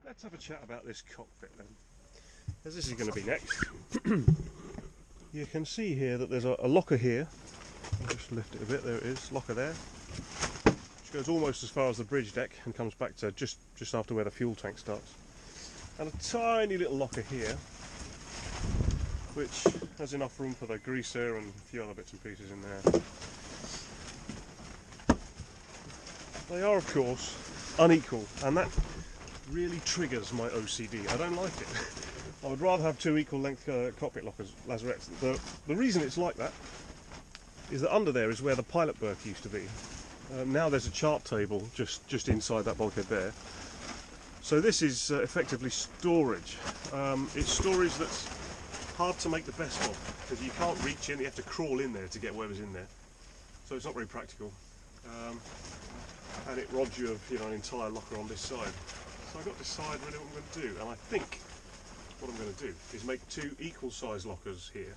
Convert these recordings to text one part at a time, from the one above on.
Let's have a chat about this cockpit then, as this is going to be next. You can see here that there's a locker here. I'll just lift it a bit. There it is, locker there, which goes almost as far as the bridge deck and comes back to just after where the fuel tank starts. And a tiny little locker here, which has enough room for the greaser and a few other bits and pieces in there. They are, of course, unequal, and that really triggers my OCD. I don't like it. I would rather have two equal length cockpit lockers, lazarettes. The reason it's like that is that under there is where the pilot berth used to be. Now there's a chart table just inside that bulkhead there. So this is effectively storage. It's storage that's hard to make the best of, because you can't reach in, you have to crawl in there to get whatever's in there. So it's not very practical. And it robs you of an entire locker on this side. So I've got to decide really what I'm going to do, and I think what I'm going to do is make two equal size lockers here,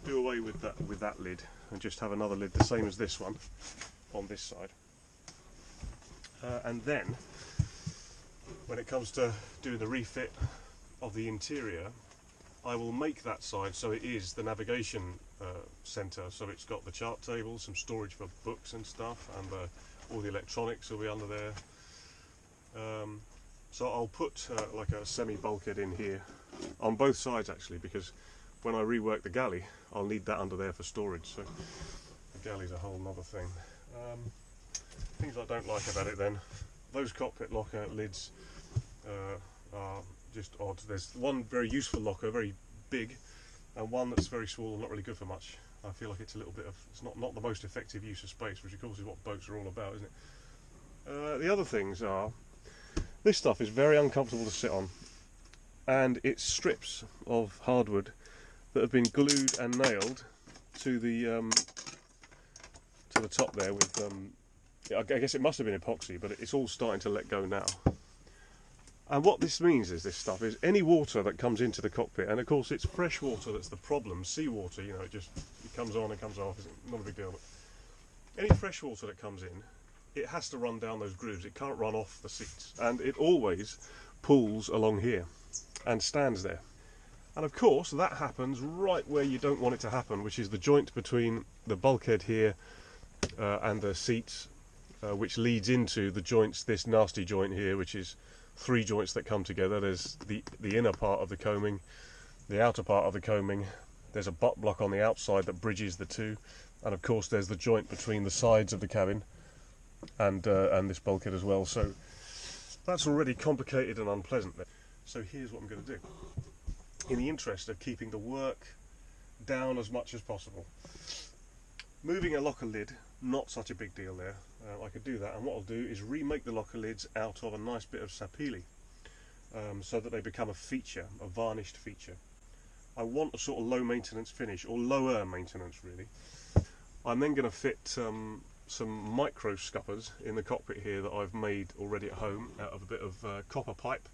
do away with that lid, and just have another lid the same as this one on this side. And then, when it comes to doing the refit of the interior, I will make that side so it is the navigation centre, so it's got the chart table, some storage for books and stuff, and all the electronics will be under there. So I'll put like a semi-bulkhead in here on both sides actually, because when I rework the galley I'll need that under there for storage, so the galley's a whole nother thing. Things I don't like about it then, those cockpit locker lids are just odd. There's one very useful locker, very big, and one that's very small and not really good for much. I feel like it's a little bit of, it's not the most effective use of space, which of course is what boats are all about, isn't it? The other things are, this stuff is very uncomfortable to sit on, and it's strips of hardwood that have been glued and nailed to the top there with, I guess it must have been epoxy, but it's all starting to let go now. And what this means is, this stuff is any water that comes into the cockpit, and of course it's fresh water that's the problem. Seawater, it comes on and comes off, it's not a big deal. But any fresh water that comes in, it has to run down those grooves. It can't run off the seats, and it always pools along here and stands there. And of course that happens right where you don't want it to happen, which is the joint between the bulkhead here and the seats, which leads into the joints, this nasty joint here, which is three joints that come together. There's the inner part of the coaming, the outer part of the coaming, there's a butt block on the outside that bridges the two, and of course there's the joint between the sides of the cabin and this bulkhead as well. So that's already complicated and unpleasant. So here's what I'm going to do, in the interest of keeping the work down as much as possible. Moving a locker lid, not such a big deal there. I could do that, and what I'll do is remake the locker lids out of a nice bit of sapele, so that they become a feature, a varnished feature. I want a sort of low maintenance finish, or lower maintenance really. I'm then going to fit some micro scuppers in the cockpit here that I've made already at home out of a bit of copper pipe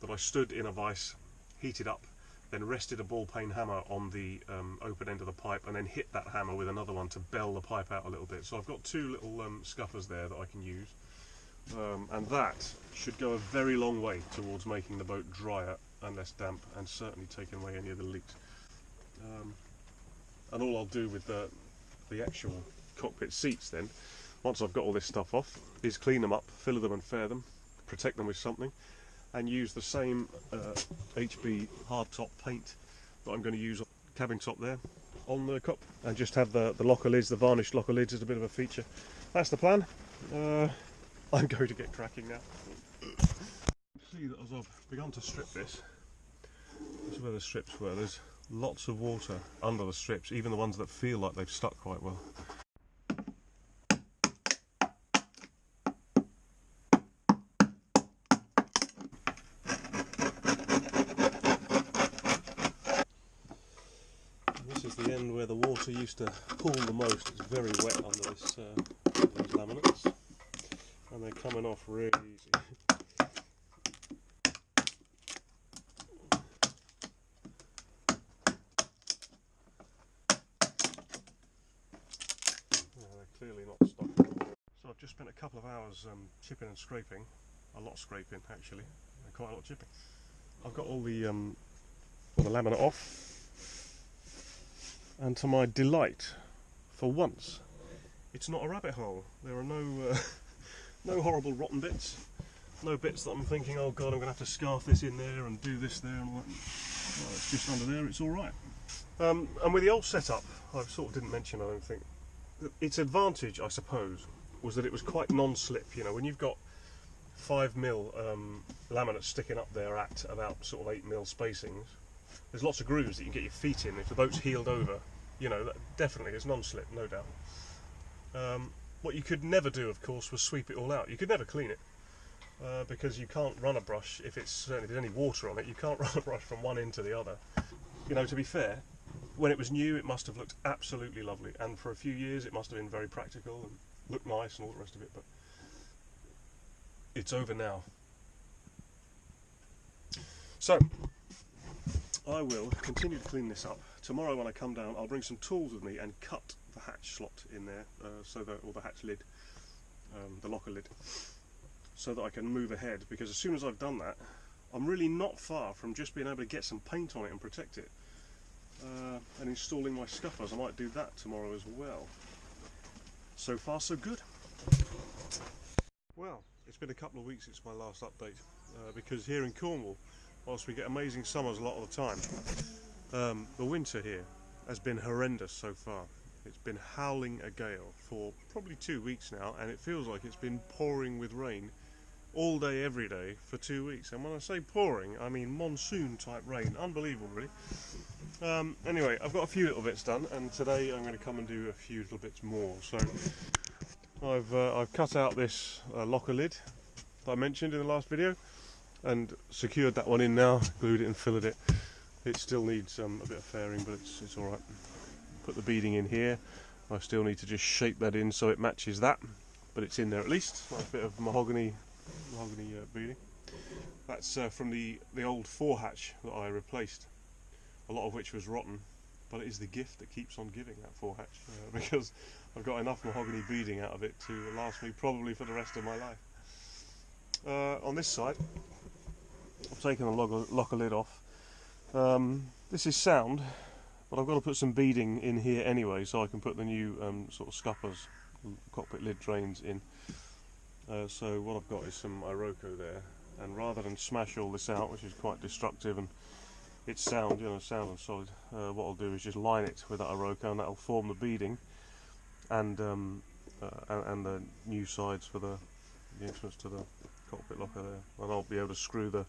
that I stood in a vise, heated up, then rested a ball peen hammer on the open end of the pipe, and then hit that hammer with another one to bell the pipe out a little bit. So I've got two little scuppers there that I can use, and that should go a very long way towards making the boat drier and less damp, and certainly taking away any of the leaks. And all I'll do with the actual cockpit seats then, once I've got all this stuff off, is clean them up, filler them and fair them, protect them with something, and use the same HB hardtop paint that I'm going to use on the cabin top there on the cockpit, and just have the locker lids, the varnished locker lids, as a bit of a feature. That's the plan. I'm going to get cracking now. See that as I've begun to strip this is where the strips were. There's lots of water under the strips, even the ones that feel like they've stuck quite well. This is the end where the water used to pool the most. It's very wet under these laminates, and they're coming off really easy. They're clearly not stuck. So I've just spent a couple of hours chipping and scraping, a lot of scraping actually, and quite a lot of chipping. I've got all the laminate off, and to my delight, for once, it's not a rabbit hole. There are no no horrible rotten bits, no bits that I'm thinking, oh god, I'm going to have to scarf this in there and do this there and all that. Well, it's just under there, it's all right. And with the old setup, I sort of didn't mention, I don't think, its advantage, I suppose, was that it was quite non-slip. You know, when you've got 5mm laminate sticking up there at about sort of 8mm spacings, there's lots of grooves that you can get your feet in if the boat's heeled over. You know, that definitely is non-slip, no doubt. What you could never do, of course, was sweep it all out. You could never clean it, because you can't run a brush, if there's any water on it, you can't run a brush from one end to the other. You know, to be fair, when it was new it must have looked absolutely lovely, and for a few years it must have been very practical and looked nice and all the rest of it, but it's over now. So, I will continue to clean this up. Tomorrow when I come down, I'll bring some tools with me and cut the hatch slot in there, or the hatch lid, the locker lid, so that I can move ahead, because as soon as I've done that, I'm really not far from just being able to get some paint on it and protect it, and installing my scuppers. I might do that tomorrow as well. So far so good. Well, it's been a couple of weeks since my last update, because here in Cornwall, whilst we get amazing summers a lot of the time, the winter here has been horrendous so far. It's been howling a gale for probably 2 weeks now, and it feels like it's been pouring with rain all day every day for 2 weeks. And when I say pouring, I mean monsoon type rain. Unbelievable, really. Anyway, I've got a few little bits done, and today I'm going to come and do a few little bits more. So I've cut out this locker lid that I mentioned in the last video and secured that one in now, glued it and filleted it. It still needs a bit of fairing, but it's alright. Put the beading in here. I still need to just shape that in so it matches that, but it's in there at least. Nice bit of mahogany beading. That's from the old forehatch that I replaced, a lot of which was rotten, but it is the gift that keeps on giving, that forehatch, because I've got enough mahogany beading out of it to last me probably for the rest of my life. On this side, I've taken the locker lid off. This is sound, but I've got to put some beading in here anyway, so I can put the new sort of scuppers, cockpit lid drains in. So what I've got is some Iroko there, and rather than smash all this out, which is quite destructive and it's sound, you know, sound and solid, what I'll do is just line it with that Iroko, and that'll form the beading and the new sides for the entrance to the cockpit locker there, and I'll be able to screw the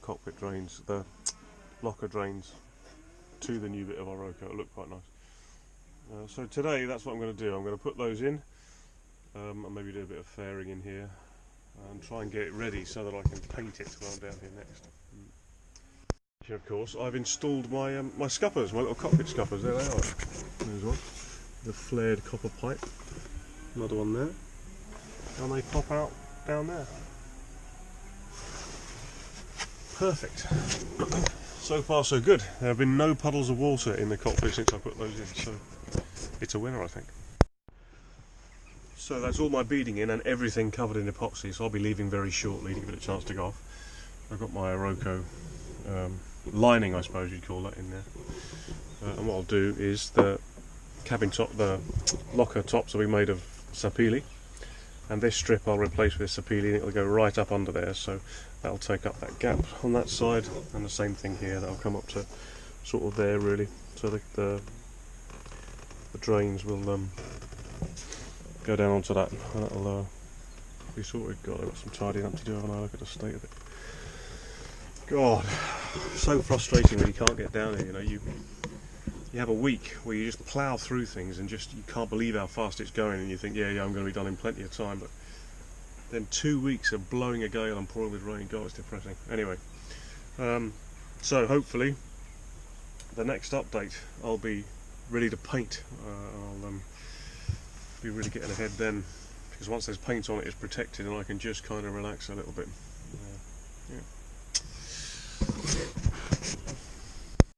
cockpit drains, the locker drains, to the new bit of Iroko. It'll look quite nice. So today that's what I'm going to do. I'm going to put those in, and maybe do a bit of fairing in here, and try and get it ready so that I can paint it when I'm down here next. Here, of course, I've installed my my scuppers, my little cockpit scuppers. There they are. There's one, the flared copper pipe. Another one there, and they pop out down there. Perfect. So far so good. There have been no puddles of water in the cockpit since I put those in, so it's a winner, I think. So that's all my beading in and everything covered in epoxy, so I'll be leaving very shortly to give it a chance to go off. I've got my Iroko lining, I suppose you'd call that, in there. And what I'll do is the cabin top, the locker tops will be made of sapele, and this strip I'll replace with sapele, and it'll go right up under there, so that'll take up that gap on that side, and the same thing here, that'll come up to sort of there really, so the drains will go down onto that, and that'll be sorted. God, I've got some tidying up to do, haven't I? Look at the state of it. God, so frustrating when you can't get down here, you know, you have a week where you just plough through things and just you can't believe how fast it's going, and you think, yeah, I'm going to be done in plenty of time, but then 2 weeks of blowing a gale and pouring with rain, God, it's depressing. Anyway, so hopefully the next update I'll be ready to paint. I'll be really getting ahead then, because once there's paint on it, it's protected and I can just kind of relax a little bit. Yeah.